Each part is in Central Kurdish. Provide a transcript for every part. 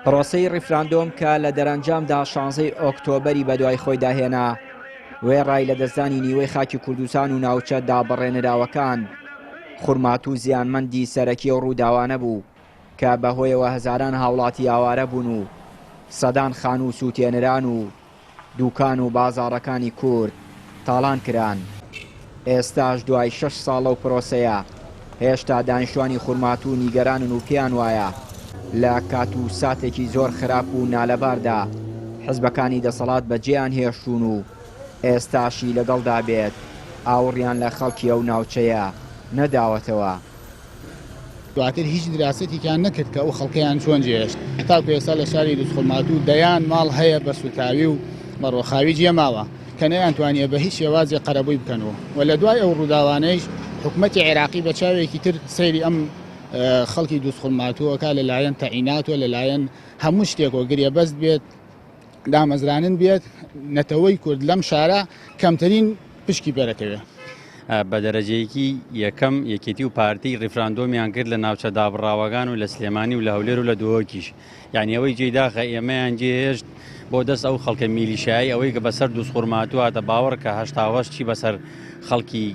پرۆسەی ڕیفراندۆم کە لە دەرەنجامدا 16 ئۆکتۆبەری بەدوای خۆی داهێنا وێ ڕای لە دەستدانی نیوەی خاکی کوردستان و ناوچە دابڕێنراوەکان خورمات و زیانمەندی سەرەکی و ڕووداوانە بوو کە بەهۆیەوە هەزاران هاوڵاتی ئاوارە بوون و سەدان خان و سووتێنران و دووکان و بازاڕەکانی کورد تاڵان کران. ئێستاش دوای 6 ساڵە و پرۆسەیە هێشتا دانیشتوانی خورمات و نیگەرانن و پێیان وایە لە کات و ساتێکی زۆر خراپ و نالەباردا حزبەکانی دەسەڵات بەجێیان هێشتون و ئێستاشی لەگەڵدا بێت ئاوڕیان لە خەڵکی ئەو ناوچەیە نەداوەتەوە. دواتر هیچ دراسەتێکیان نەکرد کە ئەو خەڵکەیان چۆن جێهێشت. تاکو ئێستا لە شاری دووسخورمات و دەیان ماڵ هەیە بەرسوتاوی و بەڕۆخاوی جێماوە کە نەیانتوانیە بە هیچ شێوازی قەرەبووی بکەنەوە و لە دوای ئەو ڕووداوانەیش حکومەتی عێراقی بە چاوێکی تر سەیری ئەم خەڵکی دووسخورماتووەکە لەلایەن تەعینات و لەلایەن هەموو شتێکەوە گرێ بەست بێت دامەزرانن بێت نەتەوەی کورد لەم شارە کەمترین پشکی بەرەکەوێ. بە دەرەجەیەکی یەکەم یەکێتی و پارتی ڕیفراندۆمیان کرد لە ناوچە دابڕاوەکان و لە سلێمانی و لە هەولێر و لە دۆوەکیش یعنی ئەوەی جێداخە ئێمەیان جێهێشت بۆ دەست ئەو خەڵکە میلیشایی ئەوەی کە بەسەر دووسخورماتوە هاتە باوەڕ کە هەشتاوەش چی بەسەر خەڵکی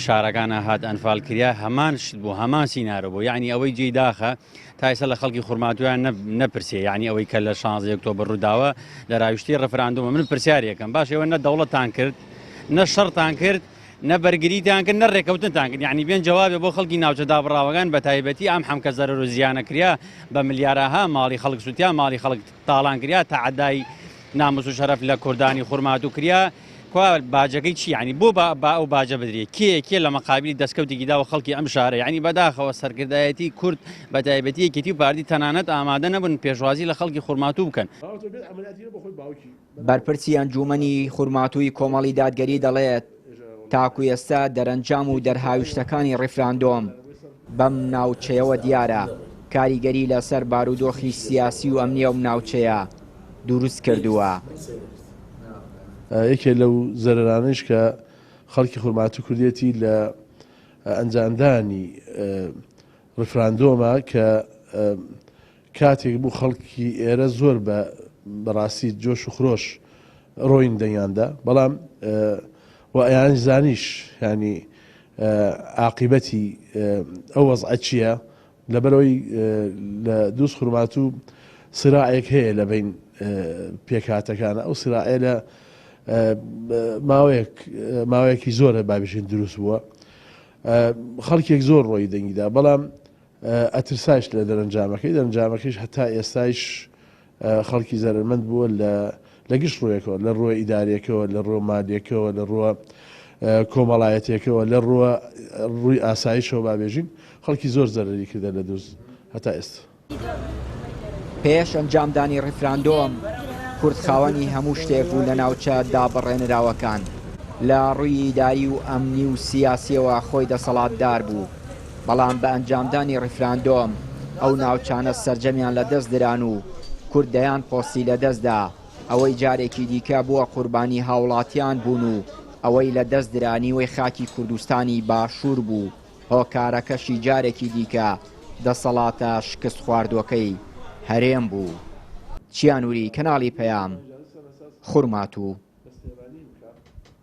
شارەکانە هات ئەنفال کریا هەمان شت بوو هەمان سینارە بوو یعنی ئەوەی جێداخە تا ئێستا لە خەڵکی خورماتویان نەپرسێ یعنی ئەوەی کە لە 16 ئۆکتۆبەر ڕووداوە لە ڕاویشتی ڕەفراندۆمە من پرسیارێکم باش ئێوە نە دەوڵەتان کرد نە شەڕتان کرد نەبەرگریتان کرد نە ڕێکەوتنتان کرد یعنی بێن جوابێ بۆ خەڵکی ناوچە دابڕاوەکان بە تایبەتی ئەم حەمکە زەرەر و زیانە کریا بە ملیارەها ماڵی خەڵک سووتیا ماڵی خەڵک تاڵان کریا تەعەدای ناموس و شەرەف لە کوردانی خورماتوو کریا کوا باجەکەی چی یعنی بۆ با ئەو باجە بدرێ کێ لە مەقابلی دەستکەوتێکی داوە خەڵکی ئەم شارە یعنی بەداخەوە سەرکردایەتی کورد بە تایبەتی یەکێتی و پارتی تەنانەت ئامادە نەبوون پێشوازی لە خەڵکی خورماتوو بکەن. بەرپرسی ئەنجومەنی خورماتووی کۆمەڵی دادگەری دەڵێت تاکو ئێستا دەرەنجام و دەرهاویشتەکانی ڕیفراندۆم بەم ناوچەیەوە دیارە کاریگەری لەسەر بارودۆخی سیاسی و ئەمنیە و ناوچەیە دروست کردووە. یەکێ لەو زەرەرانش کە خەڵکی خورماتوو کوردێتی لە ئەنجامدانی ڕیفراندۆمە کە کاتێک بوو خەڵکی ئێرە زۆر بەڕاستی جۆش و خرۆش ڕۆین دەیاندا بەڵام و ئەیان زانیش ینی عاقبەتی ئەو وەزعە چییە لەبەرەوەی لە دووسخورماتوو سراعێک هەیە لە بین پێکهاتەکانە ئەو سراعێ لە ماوەیەکی زۆرە بابژین دروست بووە خەڵکێک زۆر ڕۆی دەنگیدا بەڵام ئەترسایش لە دەرەنجامەکەیش هەتا ئێستایش خەڵکی زەرمەند بووە لە گشت ڕۆیەکەوە لە ڕۆی ئیدارێکەوە لە ڕۆ مالیەکەوە لە ڕۆ کۆمەڵایەتێکەوە لە ڕووی ئاسایشەوە بابێژین خەڵکی زۆر زەرری کردە لە دووز هەتا ئێستا. پێش ئەنجامدانی ڕیفراندۆم کورد خاوەنی هەموو شتێک بوو لە ناوچە دابڕێنراوەکان لە ڕووی ئیداری و ئەمنی و سیاسیەوە خۆی دەسەڵاتدار بوو بەڵام بە ئەنجامدانی ڕیفراندۆم ئەو ناوچانە سەرجەمیان لە دەست دران و کوردەیان پۆستی لە دەستدا ئەوەی جارێکی دیکە بووە قوربانی هاوڵاتیان بوون و ئەوەی لە دەست درانیوەی خاکی کوردستانی باشوور بوو هۆکارەکەشی جارێکی دیکە دەسەڵاتە شکست خواردوەکەی هەرێم بوو. چیانووری کەناڵی پەیام خورماتوو.